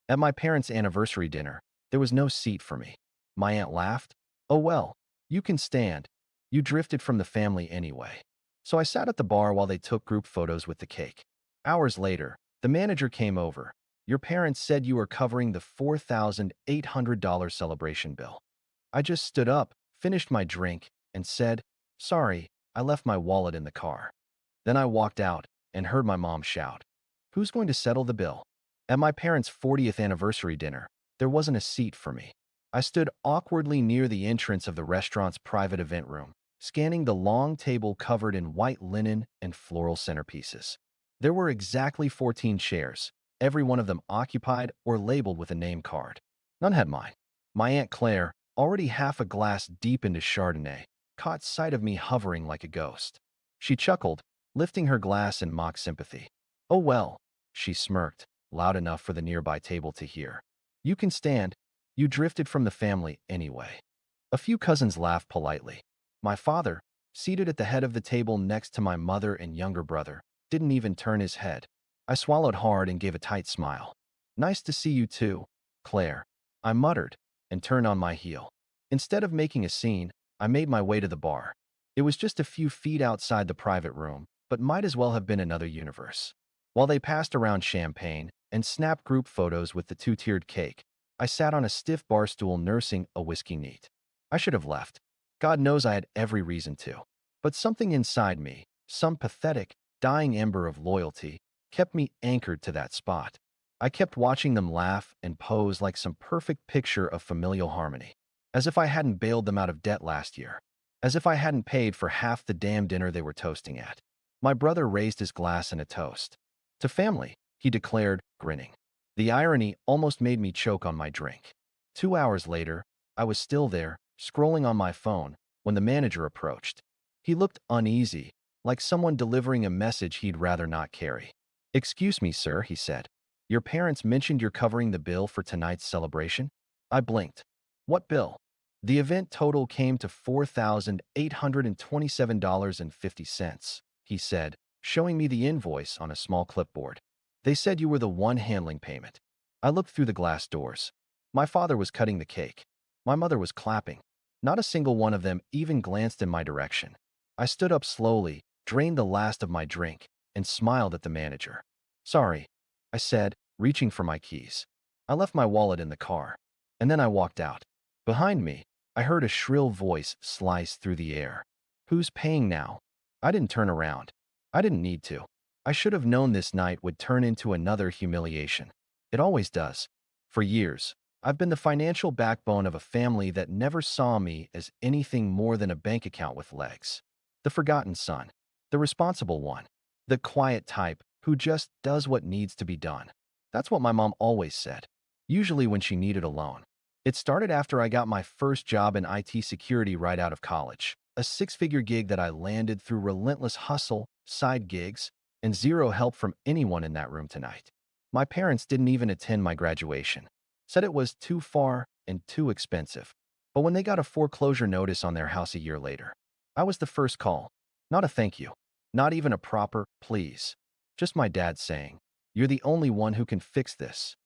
At my parents' anniversary dinner, there was no seat for me. My aunt laughed. Oh well, you can stand. You drifted from the family anyway. So I sat at the bar while they took group photos with the cake. Hours later, the manager came over. Your parents said you were covering the $4,800 celebration bill. I just stood up, finished my drink, and said, sorry, I left my wallet in the car. Then I walked out and heard my mom shout, who's going to settle the bill? At my parents' 40th anniversary dinner, there wasn't a seat for me. I stood awkwardly near the entrance of the restaurant's private event room, scanning the long table covered in white linen and floral centerpieces. There were exactly 14 chairs, every one of them occupied or labeled with a name card. None had mine. My Aunt Claire, already half a glass deep into Chardonnay, caught sight of me hovering like a ghost. She chuckled, lifting her glass in mock sympathy. Oh well, she smirked, loud enough for the nearby table to hear. You can stand. You drifted from the family anyway. A few cousins laughed politely. My father, seated at the head of the table next to my mother and younger brother, didn't even turn his head. I swallowed hard and gave a tight smile. Nice to see you too, Claire, I muttered, and turned on my heel. Instead of making a scene, I made my way to the bar. It was just a few feet outside the private room, but might as well have been another universe. While they passed around champagne and snapped group photos with the two-tiered cake, I sat on a stiff bar stool nursing a whiskey neat. I should have left. God knows I had every reason to. But something inside me, some pathetic, dying ember of loyalty, kept me anchored to that spot. I kept watching them laugh and pose like some perfect picture of familial harmony. As if I hadn't bailed them out of debt last year. As if I hadn't paid for half the damn dinner they were toasting at. My brother raised his glass in a toast. To family, he declared, grinning. The irony almost made me choke on my drink. 2 hours later, I was still there, scrolling on my phone, when the manager approached. He looked uneasy, like someone delivering a message he'd rather not carry. Excuse me, sir, he said. Your parents mentioned you're covering the bill for tonight's celebration? I blinked. What bill? The event total came to $4,827.50, he said, showing me the invoice on a small clipboard. They said you were the one handling payment. I looked through the glass doors. My father was cutting the cake. My mother was clapping. Not a single one of them even glanced in my direction. I stood up slowly, drained the last of my drink, and smiled at the manager. Sorry, I said, reaching for my keys. I left my wallet in the car. And then I walked out. Behind me, I heard a shrill voice slice through the air. Who's paying now? I didn't turn around. I didn't need to. I should have known this night would turn into another humiliation. It always does. For years, I've been the financial backbone of a family that never saw me as anything more than a bank account with legs. The forgotten son. The responsible one. The quiet type who just does what needs to be done. That's what my mom always said, usually when she needed a loan. It started after I got my first job in IT security right out of college, a six-figure gig that I landed through relentless hustle, side gigs, and zero help from anyone in that room tonight. My parents didn't even attend my graduation, said it was too far and too expensive. But when they got a foreclosure notice on their house a year later, I was the first call. Not a thank you, not even a proper please. Just my dad saying, you're the only one who can fix this.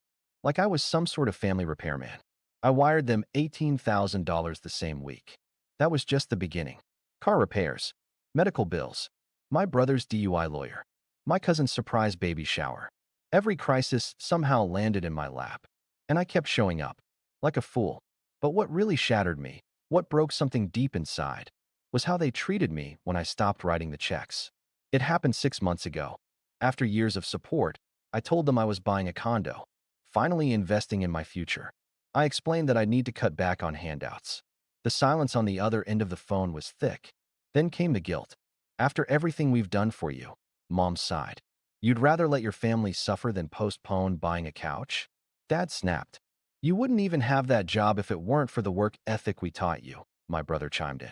Like I was some sort of family repairman. I wired them $18,000 the same week. That was just the beginning. Car repairs, medical bills, my brother's DUI lawyer, my cousin's surprise baby shower. Every crisis somehow landed in my lap. And I kept showing up, like a fool. But what really shattered me, what broke something deep inside, was how they treated me when I stopped writing the checks. It happened 6 months ago. After years of support, I told them I was buying a condo, finally investing in my future. I explained that I need to cut back on handouts. The silence on the other end of the phone was thick. Then came the guilt. After everything we've done for you, Mom sighed. You'd rather let your family suffer than postpone buying a couch? Dad snapped. You wouldn't even have that job if it weren't for the work ethic we taught you, my brother chimed in.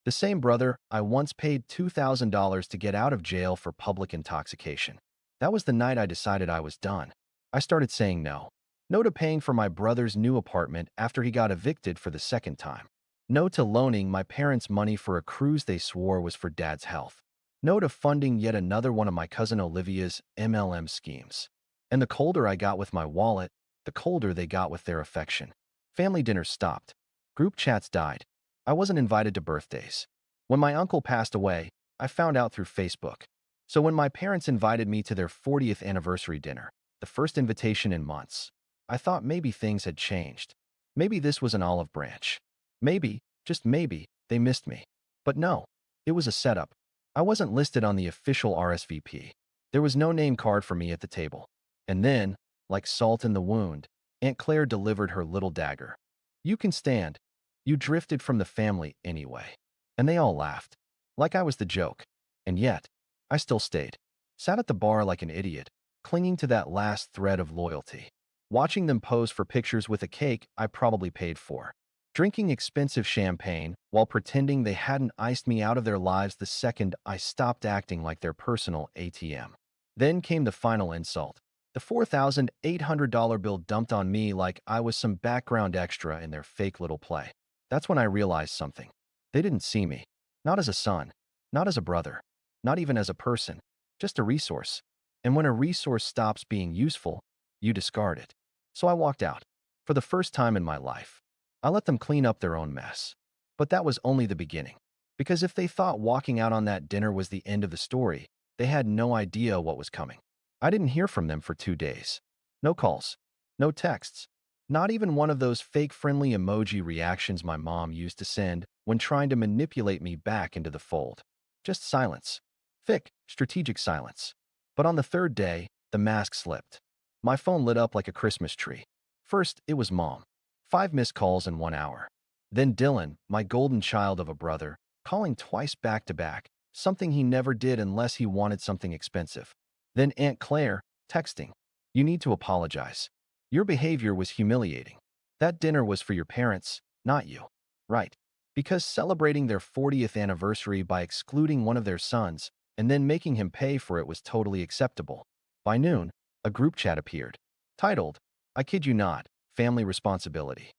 The same brother I once paid $2,000 to get out of jail for public intoxication. That was the night I decided I was done. I started saying no. No to paying for my brother's new apartment after he got evicted for the second time. No to loaning my parents money for a cruise they swore was for Dad's health. No to funding yet another one of my cousin Olivia's MLM schemes. And the colder I got with my wallet, the colder they got with their affection. Family dinners stopped. Group chats died. I wasn't invited to birthdays. When my uncle passed away, I found out through Facebook. So when my parents invited me to their 40th anniversary dinner, the first invitation in months, I thought maybe things had changed. Maybe this was an olive branch. Maybe, just maybe, they missed me. But no, it was a setup. I wasn't listed on the official RSVP. There was no name card for me at the table. And then, like salt in the wound, Aunt Claire delivered her little dagger. You can stand. You drifted from the family anyway. And they all laughed. Like I was the joke. And yet, I still stayed. Sat at the bar like an idiot, clinging to that last thread of loyalty. Watching them pose for pictures with a cake I probably paid for. Drinking expensive champagne while pretending they hadn't iced me out of their lives the second I stopped acting like their personal ATM. Then came the final insult. The $4,800 bill dumped on me like I was some background extra in their fake little play. That's when I realized something. They didn't see me. Not as a son. Not as a brother. Not even as a person. Just a resource. And when a resource stops being useful, you discard it. So I walked out. For the first time in my life. I let them clean up their own mess. But that was only the beginning. Because if they thought walking out on that dinner was the end of the story, they had no idea what was coming. I didn't hear from them for 2 days. No calls. No texts. Not even one of those fake friendly emoji reactions my mom used to send when trying to manipulate me back into the fold. Just silence. Thick, strategic silence. But on the third day, the mask slipped. My phone lit up like a Christmas tree. First, it was Mom. 5 missed calls in 1 hour. Then Dylan, my golden child of a brother, calling twice back to back, something he never did unless he wanted something expensive. Then Aunt Claire, texting. You need to apologize. Your behavior was humiliating. That dinner was for your parents, not you. Right. Because celebrating their 40th anniversary by excluding one of their sons and then making him pay for it was totally acceptable. By noon, a group chat appeared, titled, I kid you not, Family Responsibility.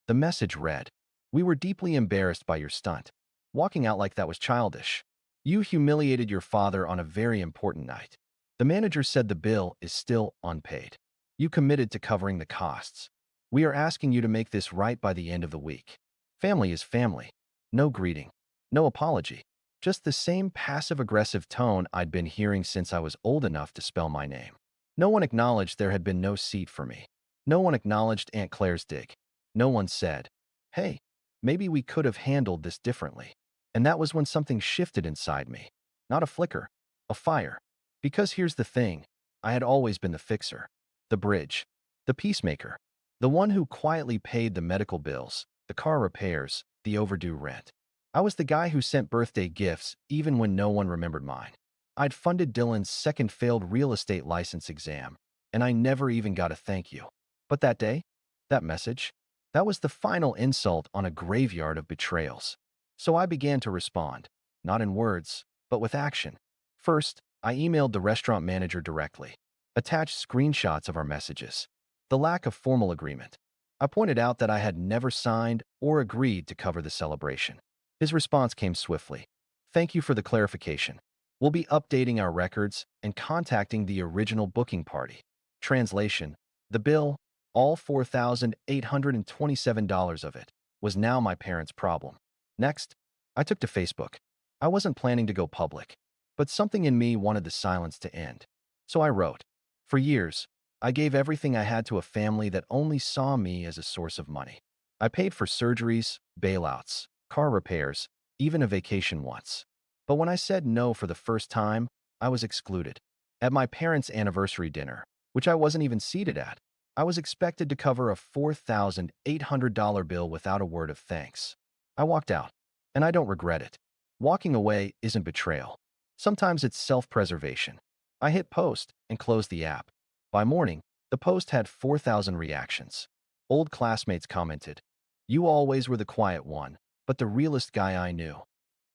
The message read, We were deeply embarrassed by your stunt. Walking out like that was childish. You humiliated your father on a very important night. The manager said the bill is still unpaid. You committed to covering the costs. We are asking you to make this right by the end of the week. Family is family. No greeting. No apology. Just the same passive-aggressive tone I'd been hearing since I was old enough to spell my name. No one acknowledged there had been no seat for me. No one acknowledged Aunt Claire's dig. No one said, hey, maybe we could have handled this differently. And that was when something shifted inside me. Not a flicker. A fire. Because here's the thing. I had always been the fixer. The bridge. The peacemaker. The one who quietly paid the medical bills, the car repairs, the overdue rent. I was the guy who sent birthday gifts even when no one remembered mine. I'd funded Dylan's second failed real estate license exam, and I never even got a thank you. But that day, that message, that was the final insult on a graveyard of betrayals. So I began to respond, not in words, but with action. First, I emailed the restaurant manager directly, attached screenshots of our messages, the lack of formal agreement. I pointed out that I had never signed or agreed to cover the celebration. His response came swiftly. Thank you for the clarification. We'll be updating our records and contacting the original booking party. Translation, the bill, all $4,827 of it, was now my parents' problem. Next, I took to Facebook. I wasn't planning to go public, but something in me wanted the silence to end. So I wrote. For years, I gave everything I had to a family that only saw me as a source of money. I paid for surgeries, bailouts, car repairs, even a vacation once. But when I said no for the first time, I was excluded. At my parents' anniversary dinner, which I wasn't even seated at, I was expected to cover a $4,800 bill without a word of thanks. I walked out, and I don't regret it. Walking away isn't betrayal. Sometimes it's self-preservation. I hit post and closed the app. By morning, the post had 4,000 reactions. Old classmates commented, You always were the quiet one, but the realest guy I knew.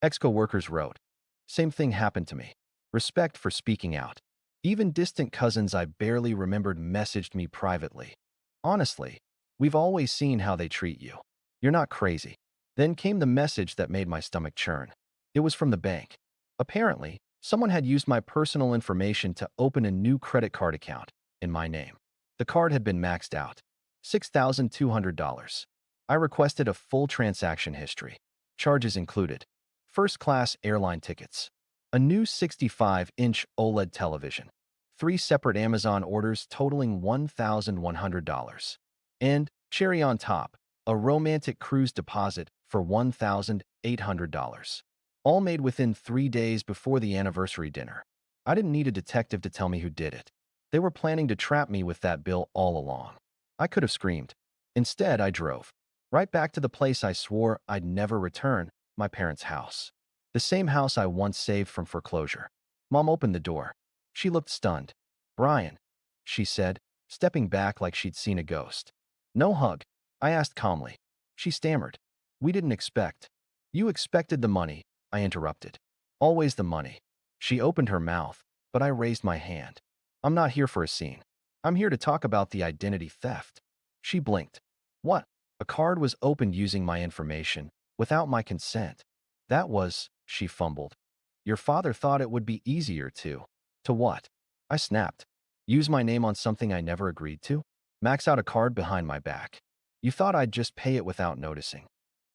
Ex-coworkers wrote, Same thing happened to me. Respect for speaking out. Even distant cousins I barely remembered messaged me privately. Honestly, we've always seen how they treat you. You're not crazy. Then came the message that made my stomach churn. It was from the bank. Apparently, someone had used my personal information to open a new credit card account in my name. The card had been maxed out. $6,200. I requested a full transaction history. Charges included first-class airline tickets, a new 65-inch OLED television, 3 separate Amazon orders totaling $1,100, and, cherry on top, a romantic cruise deposit for $1,800. All made within 3 days before the anniversary dinner. I didn't need a detective to tell me who did it. They were planning to trap me with that bill all along. I could have screamed. Instead, I drove right back to the place I swore I'd never return, my parents' house. The same house I once saved from foreclosure. Mom opened the door. She looked stunned. "Brian," she said, stepping back like she'd seen a ghost. "No hug," I asked calmly. She stammered. "We didn't expect." "You expected the money," I interrupted. "Always the money." She opened her mouth, but I raised my hand. "I'm not here for a scene. I'm here to talk about the identity theft." She blinked. "What?" "A card was opened using my information, without my consent." "That was," she fumbled. "Your father thought it would be easier to." "To what?" I snapped. "Use my name on something I never agreed to? Max out a card behind my back. You thought I'd just pay it without noticing."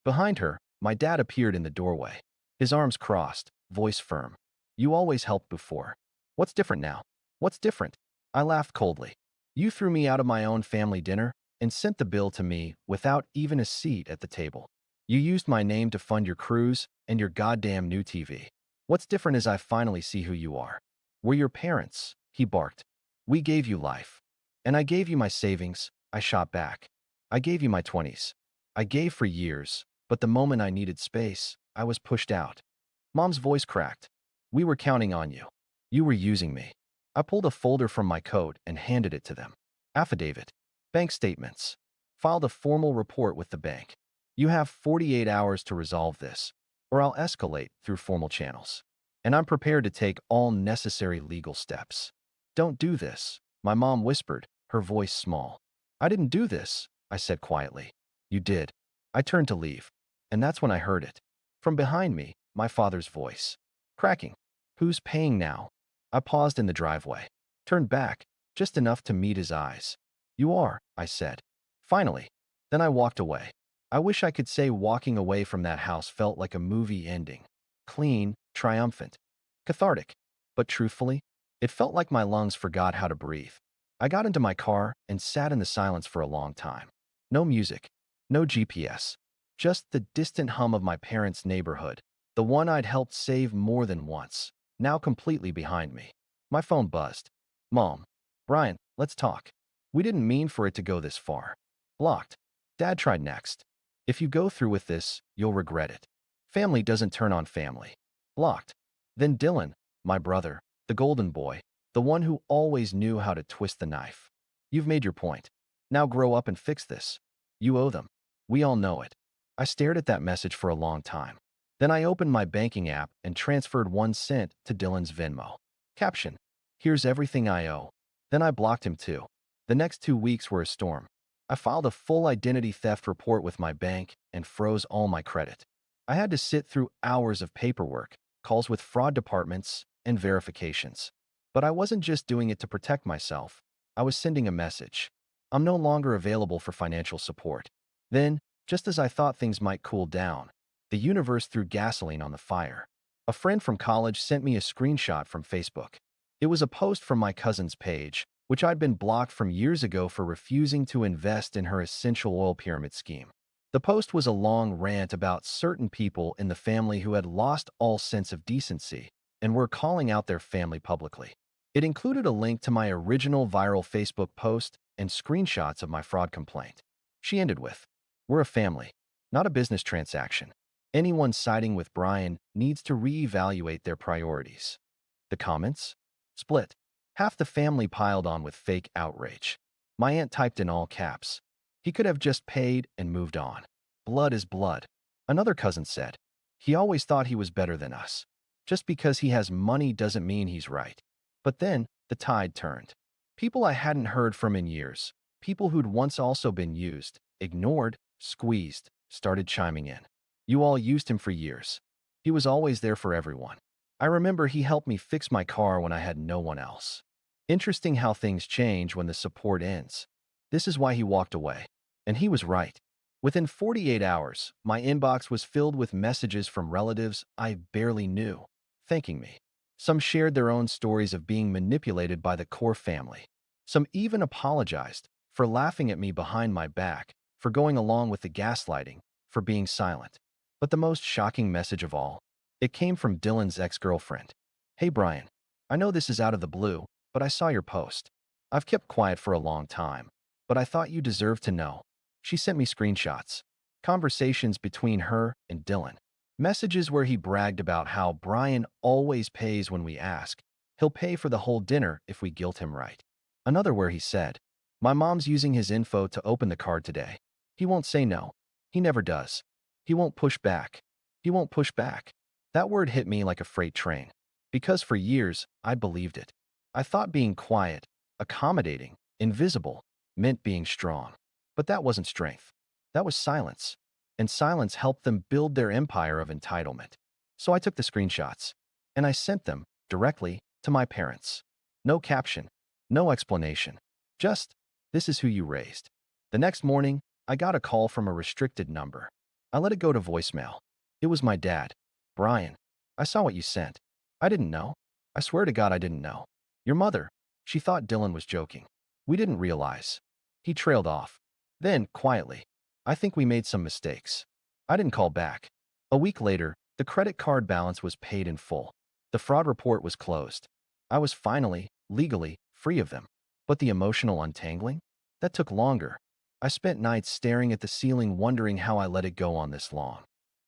Behind her, my dad appeared in the doorway. His arms crossed, voice firm. "You always helped before. What's different now?" "What's different?" I laughed coldly. "You threw me out of my own family dinner and sent the bill to me without even a seat at the table. You used my name to fund your cruise and your goddamn new TV. What's different is I finally see who you are. We're your parents," he barked. "We gave you life. And I gave you my savings," I shot back. "I gave you my 20s. I gave for years, but the moment I needed space, I was pushed out." Mom's voice cracked. "We were counting on you. You were using me." I pulled a folder from my coat and handed it to them. "Affidavit. Bank statements. Filed a formal report with the bank. You have 48 hours to resolve this, or I'll escalate through formal channels. And I'm prepared to take all necessary legal steps." "Don't do this," my mom whispered, her voice small. "I didn't do this," I said quietly. "You did." I turned to leave, and that's when I heard it. From behind me, my father's voice. Cracking. "Who's paying now?" I paused in the driveway, turned back, just enough to meet his eyes. "You are," I said. Finally. Then I walked away. I wish I could say walking away from that house felt like a movie ending. Clean, triumphant, cathartic. But truthfully, it felt like my lungs forgot how to breathe. I got into my car and sat in the silence for a long time. No music, no GPS, just the distant hum of my parents' neighborhood, the one I'd helped save more than once, now completely behind me. My phone buzzed. "Mom. Brian, let's talk. We didn't mean for it to go this far." Blocked. Dad tried next. "If you go through with this, you'll regret it. Family doesn't turn on family." Blocked. Then Dylan, my brother, the golden boy, the one who always knew how to twist the knife. "You've made your point. Now grow up and fix this. You owe them. We all know it." I stared at that message for a long time. Then I opened my banking app and transferred 1 cent to Dylan's Venmo. Caption: "Here's everything I owe." Then I blocked him too. The next 2 weeks were a storm. I filed a full identity theft report with my bank and froze all my credit. I had to sit through hours of paperwork, calls with fraud departments, and verifications. But I wasn't just doing it to protect myself. I was sending a message. I'm no longer available for financial support. Then, just as I thought things might cool down, the universe threw gasoline on the fire. A friend from college sent me a screenshot from Facebook. It was a post from my cousin's page, which I'd been blocked from years ago for refusing to invest in her essential oil pyramid scheme. The post was a long rant about certain people in the family who had lost all sense of decency and were calling out their family publicly. It included a link to my original viral Facebook post and screenshots of my fraud complaint. She ended with, "We're a family, not a business transaction. Anyone siding with Brian needs to reevaluate their priorities." The comments? Split. Half the family piled on with fake outrage. My aunt typed in all caps, "He could have just paid and moved on. Blood is blood." Another cousin said, "He always thought he was better than us. Just because he has money doesn't mean he's right." But then the tide turned. People I hadn't heard from in years, people who'd once also been used, ignored, squeezed, started chiming in. "You all used him for years. He was always there for everyone. I remember he helped me fix my car when I had no one else." Interesting how things change when the support ends. This is why he walked away. And he was right. Within 48 hours, my inbox was filled with messages from relatives I barely knew, thanking me. Some shared their own stories of being manipulated by the core family. Some even apologized for laughing at me behind my back, for going along with the gaslighting, for being silent. But the most shocking message of all, it came from Dylan's ex-girlfriend. Hey Brian, I know this is out of the blue, but I saw your post. I've kept quiet for a long time, but I thought you deserved to know. She sent me screenshots, conversations between her and Dylan, messages where he bragged about how Brian always pays when we ask. He'll pay for the whole dinner if we guilt him right. Another where he said, my mom's using his info to open the card today. He won't say no. He never does. He won't push back. He won't push back. That word hit me like a freight train. Because for years, I believed it. I thought being quiet, accommodating, invisible, meant being strong. But that wasn't strength. That was silence. And silence helped them build their empire of entitlement. So I took the screenshots, and I sent them directly to my parents. No caption, no explanation. Just, this is who you raised. The next morning, I got a call from a restricted number. I let it go to voicemail. It was my dad. Brian, I saw what you sent. I didn't know. I swear to God I didn't know. Your mother, she thought Dylan was joking. We didn't realize. He trailed off. Then, quietly, I think we made some mistakes. I didn't call back. A week later, the credit card balance was paid in full. The fraud report was closed. I was finally, legally, free of them. But the emotional untangling? That took longer. I spent nights staring at the ceiling wondering how I let it go on this long.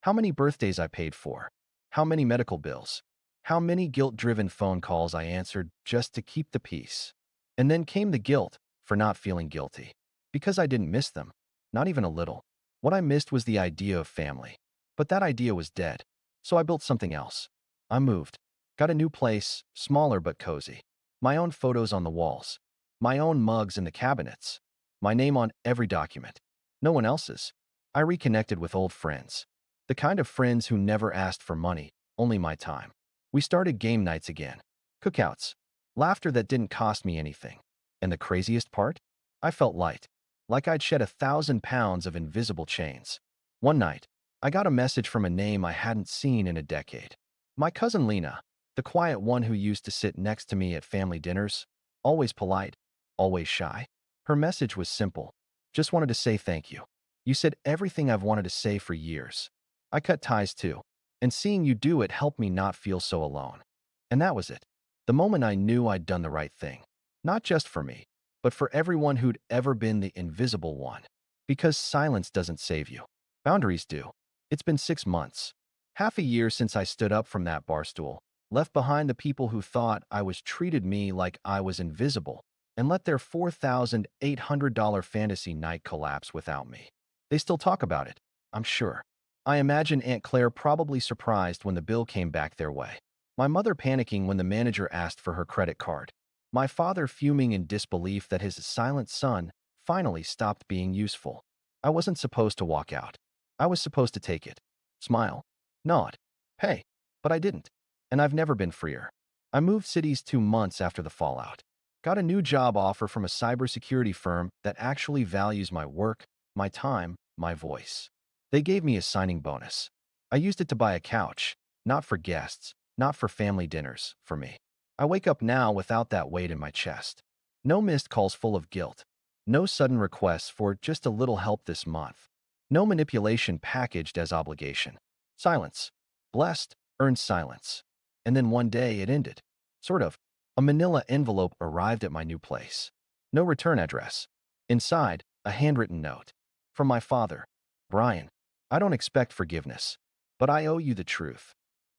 How many birthdays I paid for. How many medical bills. How many guilt-driven phone calls I answered just to keep the peace. And then came the guilt for not feeling guilty. Because I didn't miss them. Not even a little. What I missed was the idea of family. But that idea was dead. So I built something else. I moved. Got a new place, smaller but cozy. My own photos on the walls. My own mugs in the cabinets. My name on every document. No one else's. I reconnected with old friends. The kind of friends who never asked for money, only my time. We started game nights again. Cookouts. Laughter that didn't cost me anything. And the craziest part? I felt light. Like I'd shed 1,000 pounds of invisible chains. One night, I got a message from a name I hadn't seen in a decade. My cousin Lena, the quiet one who used to sit next to me at family dinners, always polite, always shy. Her message was simple. Just wanted to say thank you. You said everything I've wanted to say for years. I cut ties too, and seeing you do it helped me not feel so alone. And that was it. The moment I knew I'd done the right thing. Not just for me, but for everyone who'd ever been the invisible one. Because silence doesn't save you. Boundaries do. It's been 6 months. Half a year since I stood up from that bar stool, left behind the people who thought I was treated me like I was invisible, and let their $4,800 fantasy night collapse without me. They still talk about it, I'm sure. I imagine Aunt Claire probably surprised when the bill came back their way. My mother panicking when the manager asked for her credit card. My father fuming in disbelief that his silent son finally stopped being useful. I wasn't supposed to walk out. I was supposed to take it. Smile. Nod. Pay. But I didn't. And I've never been freer. I moved cities 2 months after the fallout. Got a new job offer from a cybersecurity firm that actually values my work, my time, my voice. They gave me a signing bonus. I used it to buy a couch, not for guests, not for family dinners, for me. I wake up now without that weight in my chest. No missed calls full of guilt. No sudden requests for just a little help this month. No manipulation packaged as obligation. Silence. Blessed, earned silence. And then one day it ended. Sort of. A manila envelope arrived at my new place. No return address. Inside, a handwritten note. From my father. Brian, I don't expect forgiveness, but I owe you the truth.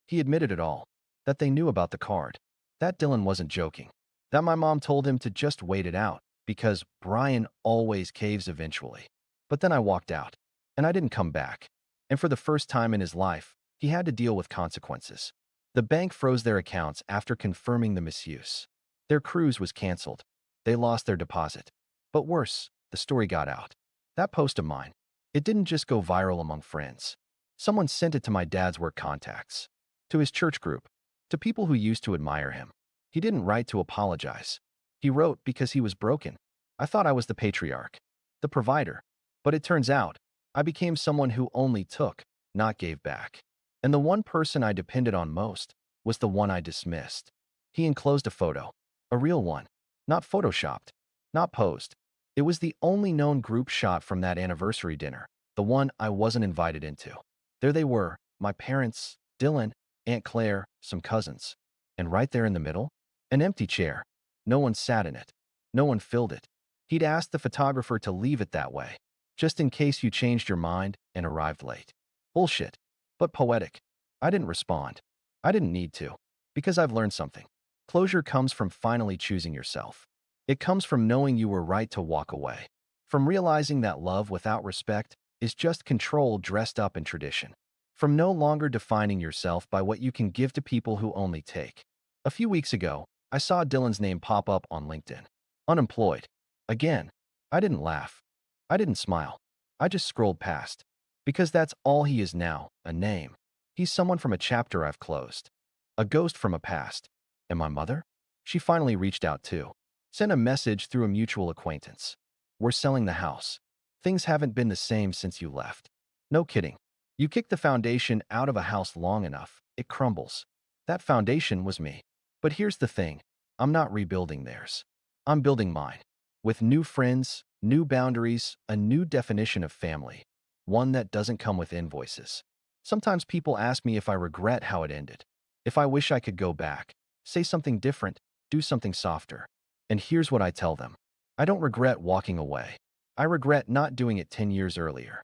He admitted it all. That they knew about the card. That Dylan wasn't joking. That my mom told him to just wait it out, because Brian always caves eventually. But then I walked out, and I didn't come back. And for the first time in his life, he had to deal with consequences. The bank froze their accounts after confirming the misuse. Their cruise was canceled. They lost their deposit. But worse, the story got out. That post of mine, it didn't just go viral among friends. Someone sent it to my dad's work contacts, to his church group, to people who used to admire him. He didn't write to apologize. He wrote because he was broken. I thought I was the patriarch, the provider. But it turns out, I became someone who only took, not gave back. And the one person I depended on most was the one I dismissed. He enclosed a photo, a real one, not photoshopped, not posed. It was the only known group shot from that anniversary dinner, the one I wasn't invited into. There they were, my parents, Dylan, Aunt Claire, some cousins. And right there in the middle, an empty chair. No one sat in it. No one filled it. He'd asked the photographer to leave it that way, just in case you changed your mind and arrived late. Bullshit, but poetic. I didn't respond. I didn't need to, because I've learned something. Closure comes from finally choosing yourself. It comes from knowing you were right to walk away. From realizing that love without respect is just control dressed up in tradition. From no longer defining yourself by what you can give to people who only take. A few weeks ago, I saw Dylan's name pop up on LinkedIn. Unemployed. Again. I didn't laugh. I didn't smile. I just scrolled past. Because that's all he is now, a name. He's someone from a chapter I've closed. A ghost from a past. And my mother? She finally reached out too. Sent a message through a mutual acquaintance. We're selling the house. Things haven't been the same since you left. No kidding. You kick the foundation out of a house long enough, it crumbles. That foundation was me. But here's the thing. I'm not rebuilding theirs. I'm building mine. With new friends, new boundaries, a new definition of family. One that doesn't come with invoices. Sometimes people ask me if I regret how it ended. If I wish I could go back, say something different, do something softer. And here's what I tell them. I don't regret walking away. I regret not doing it 10 years earlier.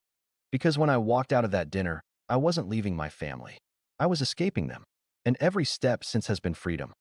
Because when I walked out of that dinner, I wasn't leaving my family. I was escaping them. And every step since has been freedom.